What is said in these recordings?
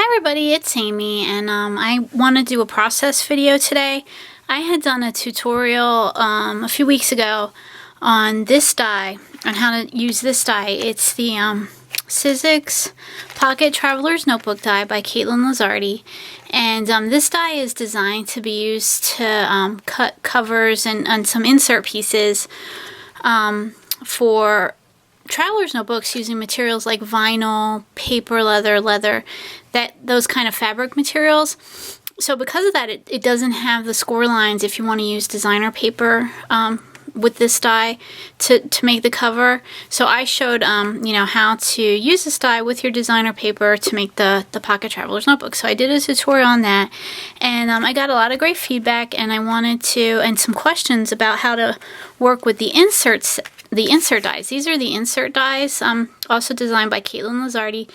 everybody, it's Amy, and I want to do a process video today. I had done a tutorial a few weeks ago on this die, on how to use this die. It's the Sizzix Pocket Traveler's Notebook die by Caitlin Lizardi, and this die is designed to be used to cut covers and some insert pieces for traveler's notebooks using materials like vinyl, paper, leather, those kind of fabric materials. So because of that, it doesn't have the score lines if you want to use designer paper with this die to make the cover. So I showed how to use this die with your designer paper to make the Pocket Traveler's Notebook. So I did a tutorial on that, and I got a lot of great feedback, and I wanted to, and some questions about how to work with the insert dies. These are the insert dies, also designed by Caitlin Lizardi.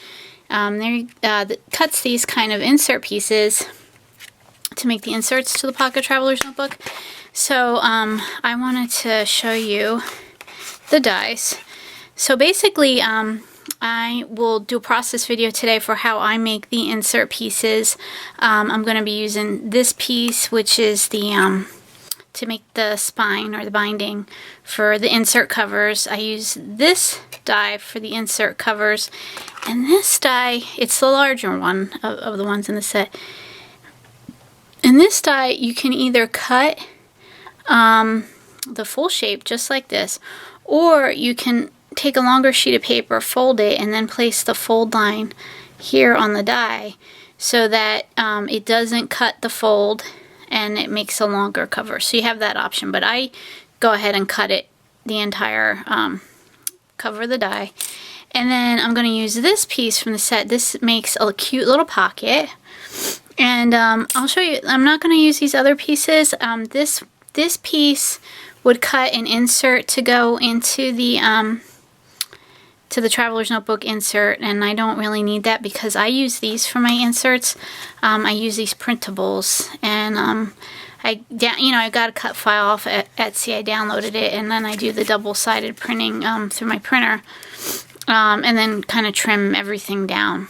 That cuts these kind of insert pieces to make the inserts to the Pocket Traveler's Notebook. So I wanted to show you the dies. So basically, I will do a process video today for how I make the insert pieces. I'm going to be using this piece, which is the to make the spine or the binding for the insert covers. I use this die for the insert covers, and this die, it's the larger one of the ones in the set. In this die, you can either cut the full shape just like this, or you can take a longer sheet of paper, fold it, and then place the fold line here on the die so that it doesn't cut the fold and it makes a longer cover. So you have that option, but I go ahead and cut it, the entire cover of the die. And then I'm going to use this piece from the set. This makes a cute little pocket, and I'll show you. I'm not going to use these other pieces. This piece would cut an insert to go into the Traveler's Notebook insert, and I don't really need that because I use these for my inserts. I use these printables, and I got a cut file off at Etsy. I downloaded it, and then I do the double-sided printing through my printer, and then kind of trim everything down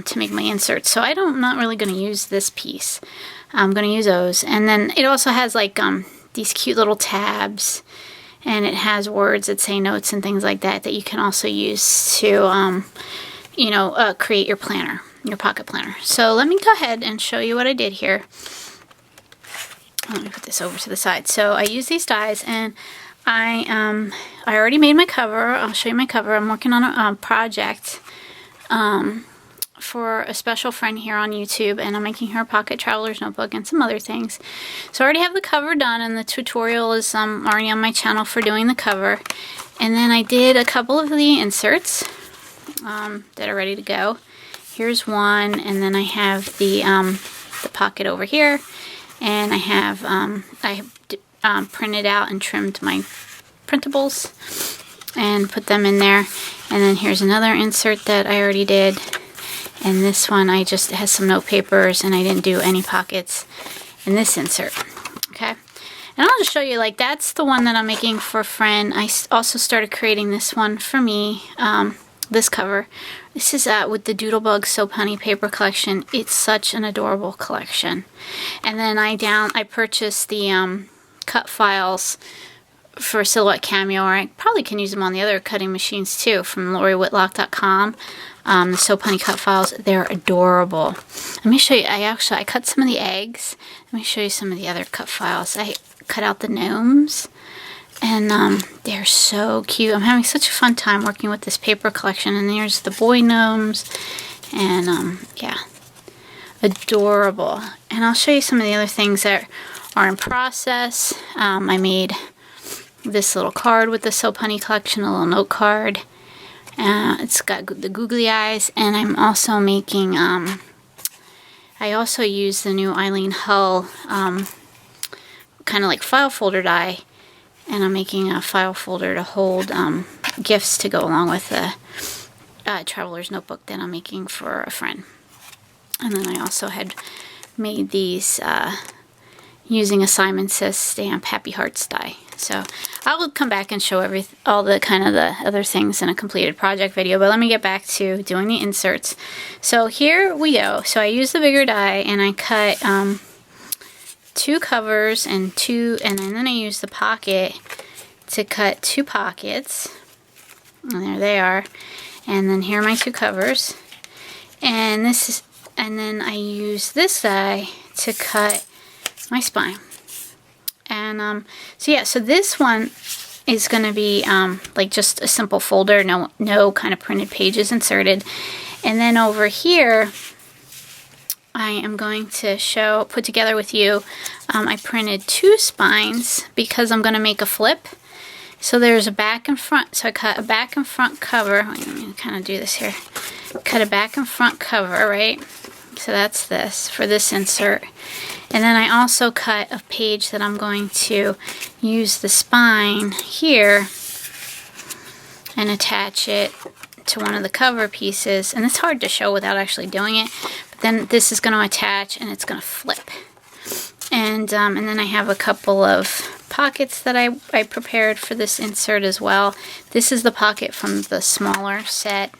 to make my inserts. So I'm not really going to use this piece. I'm going to use those, and then it also has like these cute little tabs, and it has words that say notes and things like that you can also use to create your planner, your pocket planner. So let me go ahead and show you what I did here. Let me put this over to the side. So I use these dies, and I already made my cover. I'll show you my cover. I'm working on a project for a special friend here on YouTube, and I'm making her a Pocket Traveler's Notebook and some other things. So I already have the cover done, and the tutorial is already on my channel for doing the cover. And then I did a couple of the inserts that are ready to go. Here's one, and then I have the pocket over here, and I have I printed out and trimmed my printables and put them in there. And then here's another insert that I already did. And this one, I just has some note papers, and I didn't do any pockets in this insert. Okay, and I'll just show you, like, that's the one that I'm making for a friend. I also started creating this one for me, this cover. This is with the Doodlebug Soap Honey paper collection. It's such an adorable collection. And then I purchased the cut files for Silhouette Cameo, or I probably can use them on the other cutting machines too, from LoriWhitlock.com. The Soap Honey cut files, they're adorable. Let me show you. I cut some of the eggs. Let me show you some of the other cut files. I cut out the gnomes, and they're so cute. I'm having such a fun time working with this paper collection. And there's the boy gnomes, and yeah, adorable. And I'll show you some of the other things that are in process. I made this little card with the Soap Honey collection, a little note card. It's got the googly eyes, and I'm also making, I also use the new Eileen Hull, kind of like file folder die, and I'm making a file folder to hold gifts to go along with the Traveler's Notebook that I'm making for a friend. And then I also had made these using a Simon Says stamp Happy Hearts die. So I'll come back and show all the kind of the other things in a completed project video, but let me get back to doing the inserts. So here we go. So I used the bigger die and I cut 2 covers and then I used the pocket to cut 2 pockets. And there they are. And then here are my 2 covers. And then I use this die to cut my spine. And so this one is going to be like just a simple folder, no kind of printed pages inserted. And then over here, I am going to put together with you, I printed 2 spines because I'm going to make a flip. So there's a back and front, so I cut a back and front cover. Let me kind of do this here. Cut a back and front cover, right? So that's this, for this insert. And then I also cut a page that I'm going to use the spine here and attach it to one of the cover pieces. And it's hard to show without actually doing it. But then this is going to attach and it's going to flip. And then I have a couple of pockets that I prepared for this insert as well. This is the pocket from the smaller set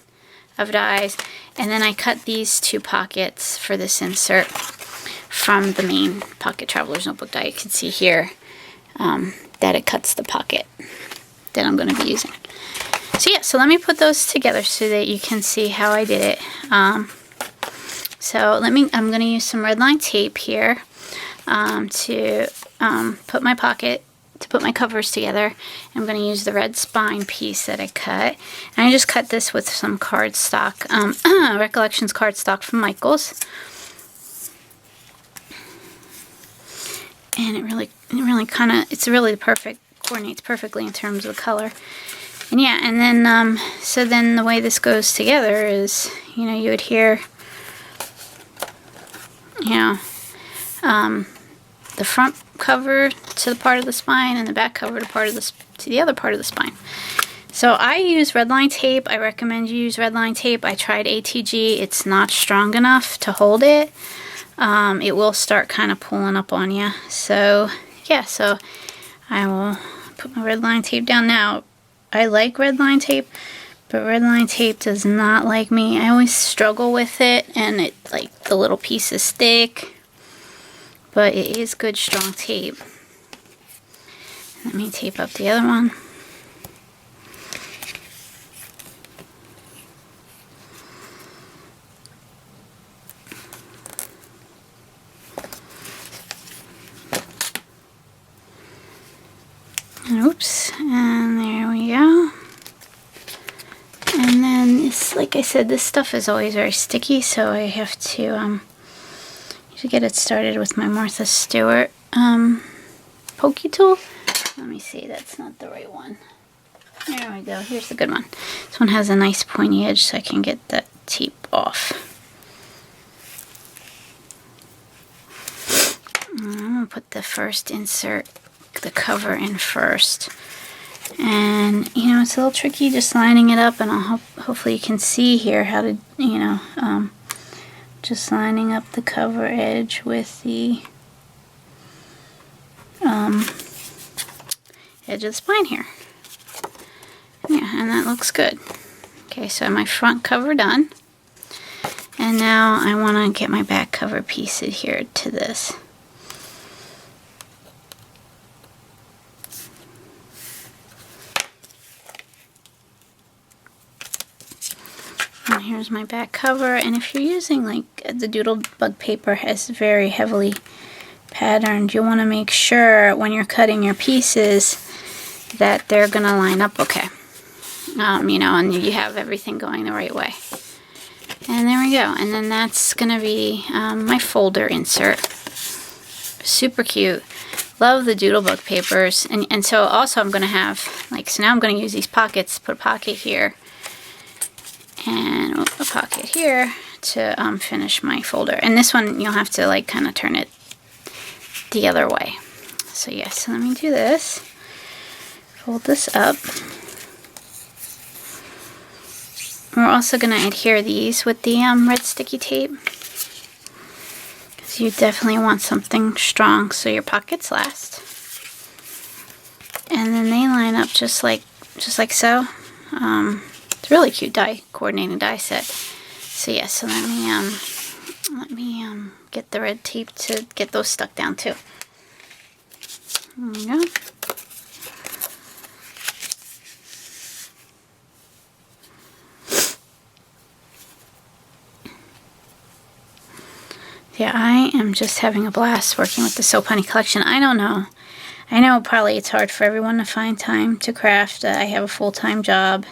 of dies. And then I cut these 2 pockets for this insert from the main Pocket Traveler's Notebook die. You can see here that it cuts the pocket that I'm going to be using. So yeah, so let me put those together so that you can see how I did it. I'm going to use some red line tape here to put my covers together. I'm going to use the red spine piece that I cut. And I just cut this with some cardstock, Recollections cardstock from Michaels. And it really kind of, it's really perfect, coordinates perfectly in terms of the color. And yeah, and then, so then the way this goes together is, you adhere, the front cover to the part of the spine and the back cover to the other part of the spine. So I use red line tape. I recommend you use red line tape. I tried ATG. It's not strong enough to hold it. It will start kind of pulling up on you. So yeah, so I will put my red line tape down now. I like red line tape, but red line tape does not like me. I always struggle with it, and it like the little pieces stick. But it is good strong tape. Let me tape up the other one. Oops, and there we go. And then this, like I said, this stuff is always very sticky, so I have to get it started with my Martha Stewart pokey tool. Let me see, that's not the right one. There we go, here's the good one. This one has a nice pointy edge, so I can get that tape off. I'm going to put the first insert, the cover in first. And, it's a little tricky just lining it up, and hopefully you can see here how to, just lining up the cover edge with the edge of the spine here. Yeah, and that looks good. Okay, so my front cover done. And now I want to get my back cover piece adhered to this. And here's my back cover, and if you're using like the Doodlebug paper has very heavily patterned, you want to make sure when you're cutting your pieces that they're gonna line up okay. And you have everything going the right way. And there we go. And then that's gonna be my folder insert. Super cute. Love the Doodlebug papers. And so also I'm gonna have so now I'm gonna use these pockets, put a pocket here and a pocket here to finish my folder. And this one you'll have to kind of turn it the other way. So yes, so let me do this. Fold this up. We're also going to adhere these with the red sticky tape, because you definitely want something strong so your pockets last. and then they line up just like so. It's a really cute die, coordinating die set. So yeah, so let me get the red tape to get those stuck down too. There we go. Yeah, I am just having a blast working with the Soap Honey collection. I don't know. I know probably it's hard for everyone to find time to craft. I have a full-time job,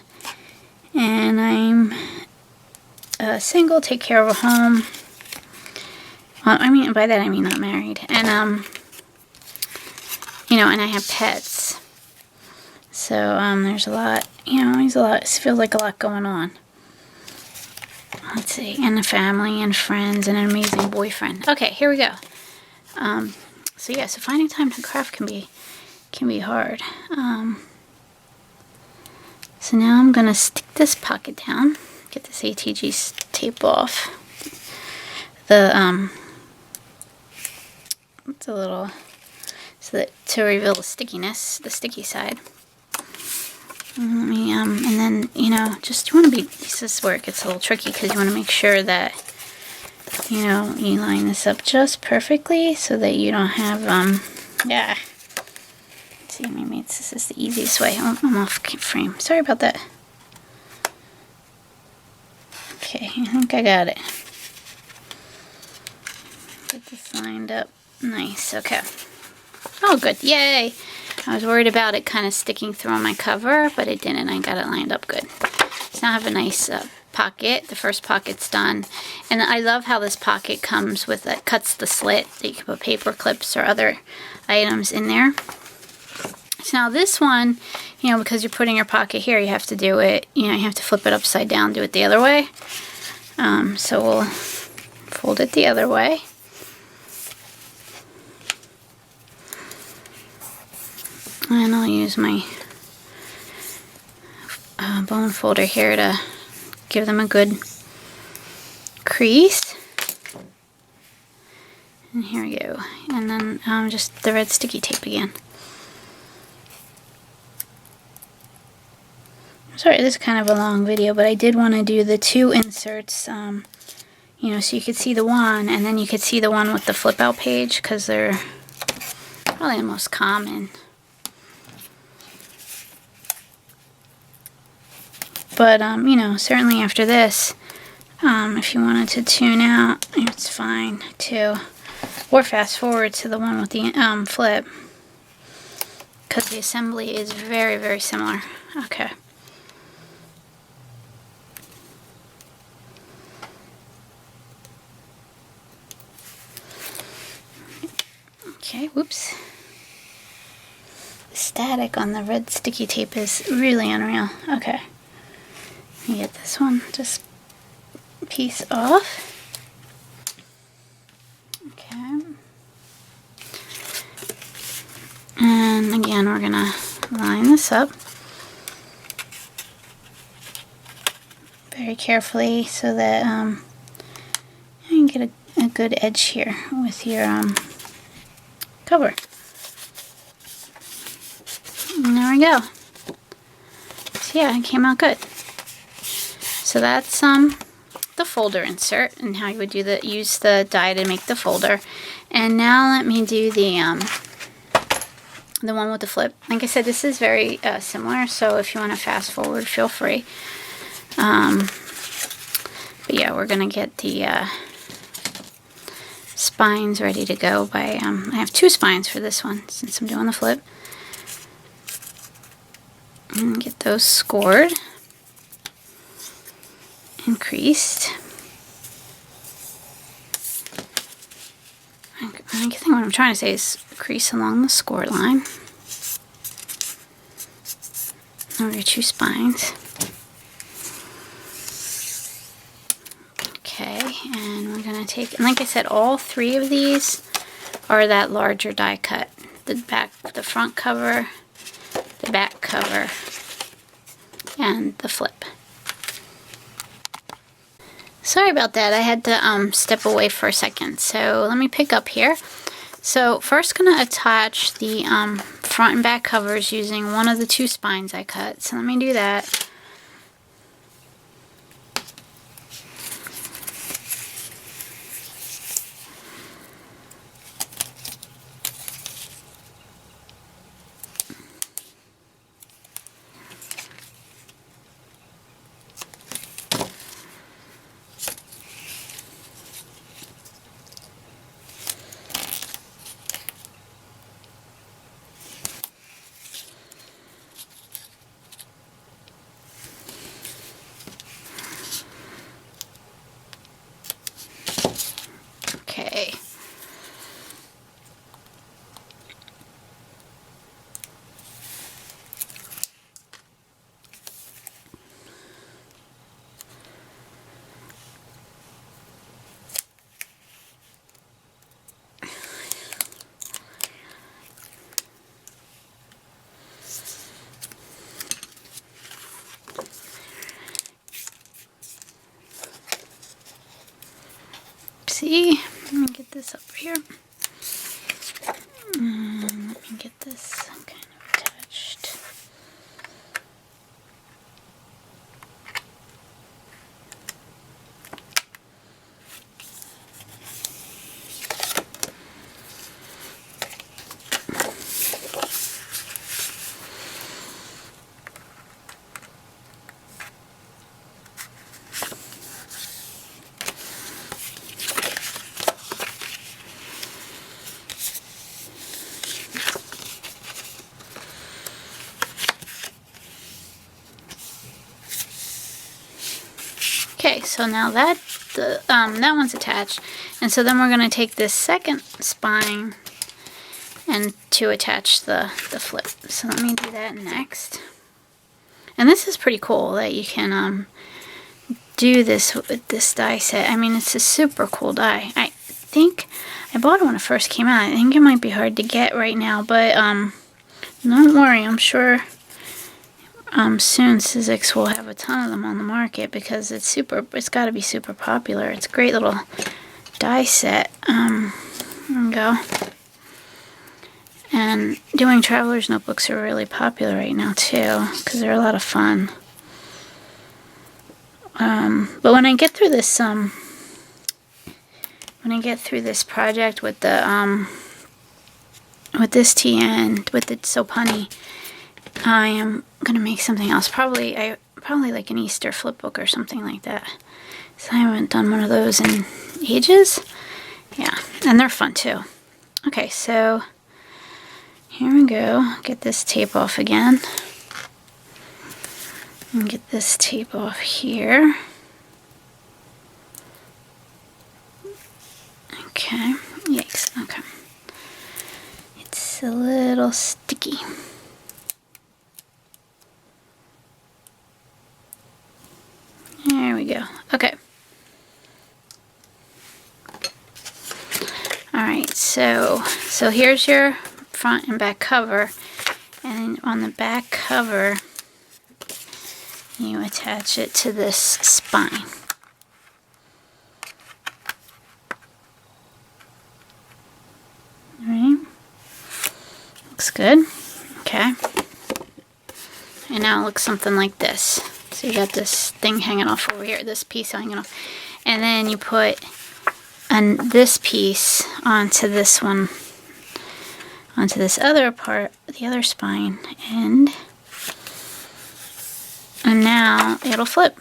and I'm single, take care of a home. Well, I mean, by that I mean not married. And, you know, and I have pets. So, there's a lot, you know, it feels like a lot going on. Let's see, and a family and friends and an amazing boyfriend. Okay, here we go. So yeah, so finding time to craft can be hard. So now I'm gonna stick this pocket down, get this ATG tape off. It's a little, so that to reveal the stickiness, the sticky side. And then, you know, just you want to be, this is where it gets a little tricky, because you want to make sure that, you know, you line this up just perfectly so that you don't have, yeah. Let's see, maybe this is the easiest way. Oh, I'm off frame. Sorry about that. Okay, I think I got it. Get this lined up. Nice, okay. Oh, good, yay! I was worried about it kind of sticking through on my cover, but it didn't. I got it lined up good. So now I have a nice pocket. The first pocket's done. And I love how this pocket comes with, it cuts the slit that you can put paper clips or other items in there. So now this one, you know, because you're putting your pocket here, you have to do it, you know, you have to flip it upside down, do it the other way. So we'll fold it the other way. And I'll use my bone folder here to give them a good crease. And here we go. And then just the red sticky tape again. Sorry, this is kind of a long video, but I did want to do the two inserts, you know, so you could see the one, and then you could see the one with the flip out page, because they're probably the most common. But, you know, certainly after this, if you wanted to tune out, it's fine too. Or fast forward to the one with the flip, because the assembly is very, very similar. Okay. Okay, whoops. The static on the red sticky tape is really unreal. Okay. Let me get this one just piece off. Okay. And again, we're gonna line this up very carefully so that you can get a good edge here with your cover. And there we go. So yeah, it came out good. So that's the folder insert and how you would use the die to make the folder. And now let me do the one with the flip. Like I said, this is very similar, so if you want to fast forward, feel free. But yeah, we're gonna get the spines ready to go by, I have two spines for this one since I'm doing the flip. And get those scored. Increased. I think what I'm trying to say is crease along the score line. Over your two spines. Okay, and we're gonna take, and like I said, all three of these are that larger die cut. The front cover, the back cover, and the flip. Sorry about that, I had to step away for a second. So let me pick up here. So first gonna attach the front and back covers using one of the 2 spines I cut. So let me do that. Okay. See, let me get this up here. Let me get this kind of attached. Okay, so now that one's attached, and so then we're going to take this second spine and to attach the flip. So let me do that next. And this is pretty cool that you can do this with this die set. I mean, it's a super cool die. I think I bought it when it first came out. I think it might be hard to get right now, but don't worry, I'm sure soon Sizzix will have a ton of them on the market because it's got to be super popular. It's a great little die set. There we go. And doing traveler's notebooks are really popular right now too because they're a lot of fun. But when I get through this project with the with this TN, with the Soap Honey, I am gonna make something else. Probably like an Easter flip book or something like that. So I haven't done one of those in ages. Yeah, and they're fun too. Okay, so here we go. Get this tape off again. And get this tape off here. Okay. Yikes. Okay. It's a little sticky. There we go. Okay. Alright, so here's your front and back cover. And on the back cover, you attach it to this spine. Alright. Looks good. Okay. And now it looks something like this. So you got this thing hanging off over here, this piece hanging off. And then you put this piece onto this one, onto this other part, the other spine, and now it'll flip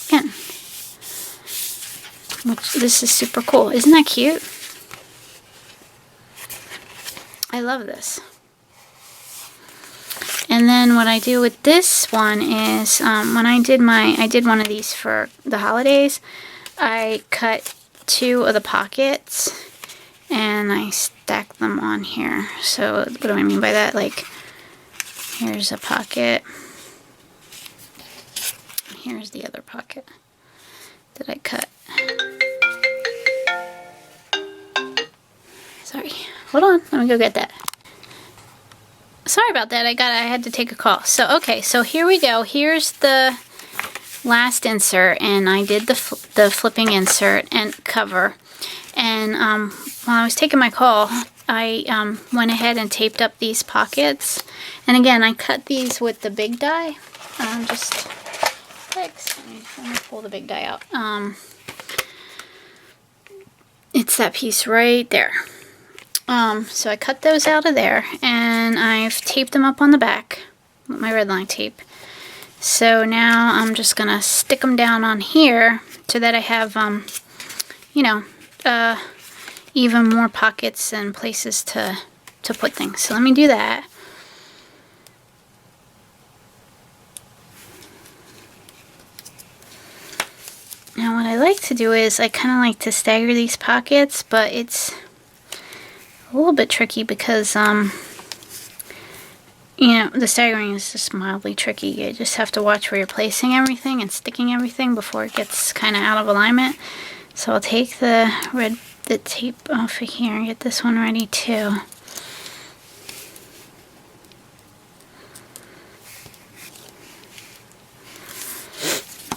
again. This is super cool. Isn't that cute? I love this. And then what I do with this one is, when I did one of these for the holidays, I cut 2 of the pockets and I stacked them on here. So what do I mean by that? Like, here's a pocket. Here's the other pocket that I cut. Sorry. Hold on. Let me go get that. Sorry about that. I had to take a call. So, okay. So here we go. Here's the last insert, and I did the flipping insert and cover. And while I was taking my call, I went ahead and taped up these pockets. And again, I cut these with the big die. Just let me pull the big die out. It's that piece right there. So I cut those out of there, and I've taped them up on the back with my red line tape. So now I'm just gonna stick them down on here so that I have, you know, even more pockets and places to put things. So let me do that. Now what I like to do is I kind of like to stagger these pockets, but it's a little bit tricky because, you know, the staggering is just mildly tricky. You just have to watch where you're placing everything and sticking everything before it gets kind of out of alignment. So I'll take the tape off of here and get this one ready too.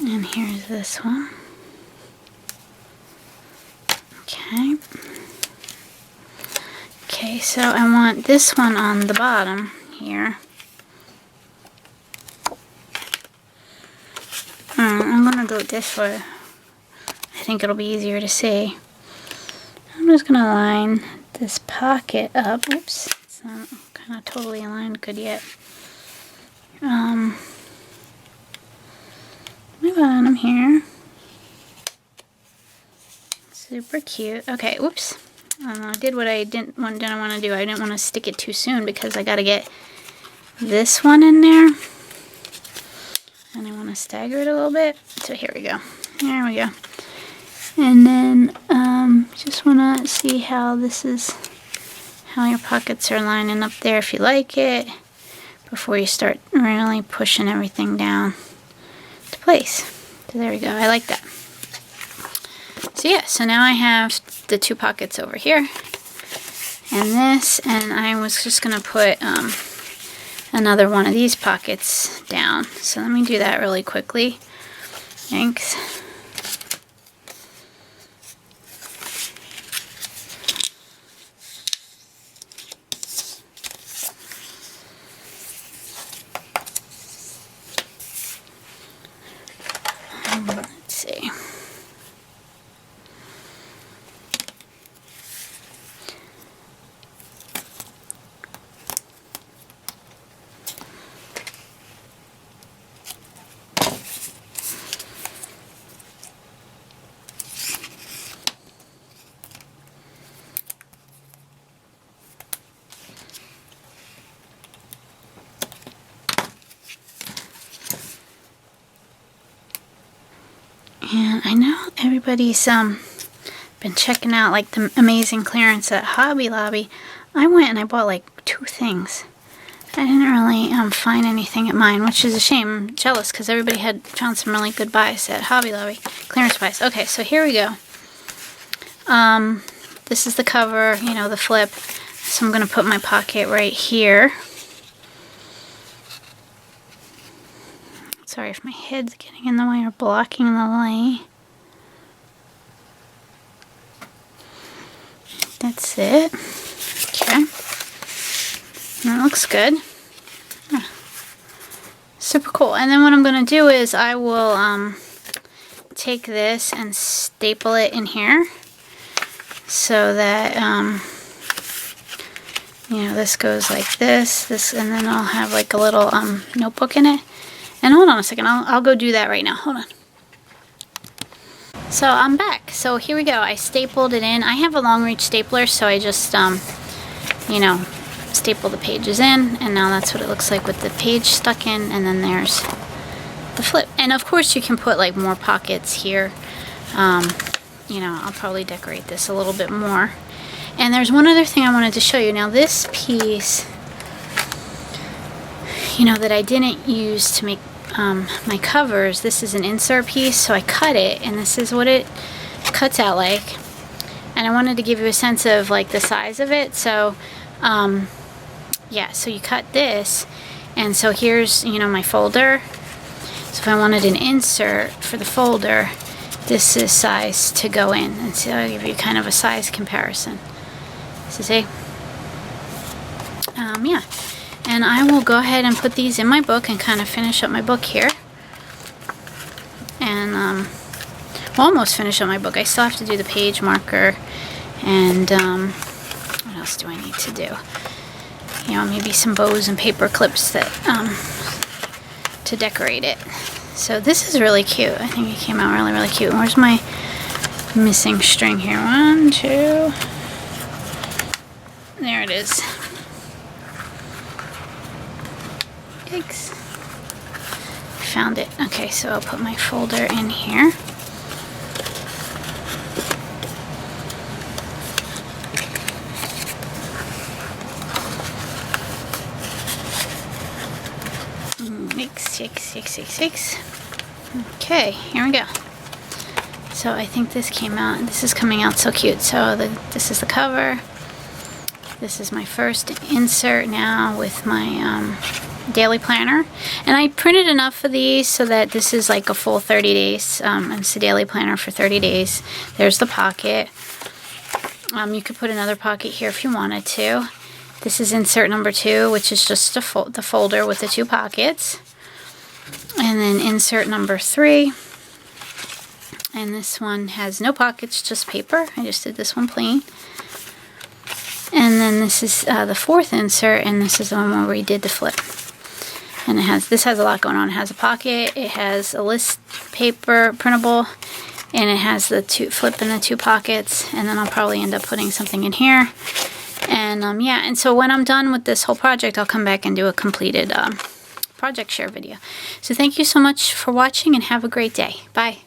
And here's this one. Okay. Okay, so I want this one on the bottom here. I'm gonna do it this way. I think it'll be easier to see. I'm just gonna line this pocket up. Oops, it's not kind of totally aligned good yet. My bottom here. Super cute. Okay, whoops. I did what I didn't want to do. I didn't want to stick it too soon because I got to get this one in there. And I want to stagger it a little bit. So here we go. There we go. And then just want to see how your pockets are lining up there if you like it, before you start really pushing everything down to place. So there we go. I like that. So yeah, so now I have the two pockets over here and this, and I was just going to put another one of these pockets down. So let me do that really quickly. Thanks. Let's see. And I know everybody's been checking out like the amazing clearance at Hobby Lobby. I went and I bought like 2 things. I didn't really find anything at mine, which is a shame. I'm jealous because everybody had found some really good buys at Hobby Lobby. Clearance buys. Okay, so here we go. This is the cover, you know, the flip. So I'm going to put my pocket right here. Sorry if my head's getting in the way or blocking the light. That's it. Okay. That looks good. Ah. Super cool. And then what I'm going to do is I will take this and staple it in here so that you know, this goes like this, and then I'll have like a little notebook in it. And hold on a second, I'll go do that right now. Hold on. So I'm back. So here we go. I stapled it in. I have a long reach stapler, so I just, you know, staple the pages in. And now that's what it looks like with the page stuck in. And then there's the flip. And of course you can put like more pockets here. You know, I'll probably decorate this a little bit more. And there's one other thing I wanted to show you. Now this piece, you know, that I didn't use to make my covers, this is an insert piece, so I cut it, and this is what it cuts out like. And I wanted to give you a sense of like the size of it. So yeah, so you cut this, and so here's, you know, my folder. So if I wanted an insert for the folder, this is size to go in, and so I'll give you kind of a size comparison. So see, yeah. And I will go ahead and put these in my book and kind of finish up my book here. And well, almost finish up my book. I still have to do the page marker. And what else do I need to do? You know, maybe some bows and paper clips that to decorate it. So this is really cute. I think it came out really, really cute. Where's my missing string here? 1, 2. There it is. Yikes. Found it. Okay, so I'll put my folder in here. Six. Okay, here we go. So I think this came out, this is coming out so cute. So this is the cover. This is my first insert now with my daily planner. And I printed enough of these so that this is like a full 30 days. It's a daily planner for 30 days. There's the pocket. You could put another pocket here if you wanted to. This is insert number 2, which is just the folder with the 2 pockets. And then insert number 3. And this one has no pockets, just paper. I just did this one plain. And then this is the 4th insert, and this is the one where we did the flip. And this has a lot going on. It has a pocket, it has a list paper printable, and it has the flip in the 2 pockets. And then I'll probably end up putting something in here. And yeah, and so when I'm done with this whole project, I'll come back and do a completed project share video. So thank you so much for watching, and have a great day. Bye.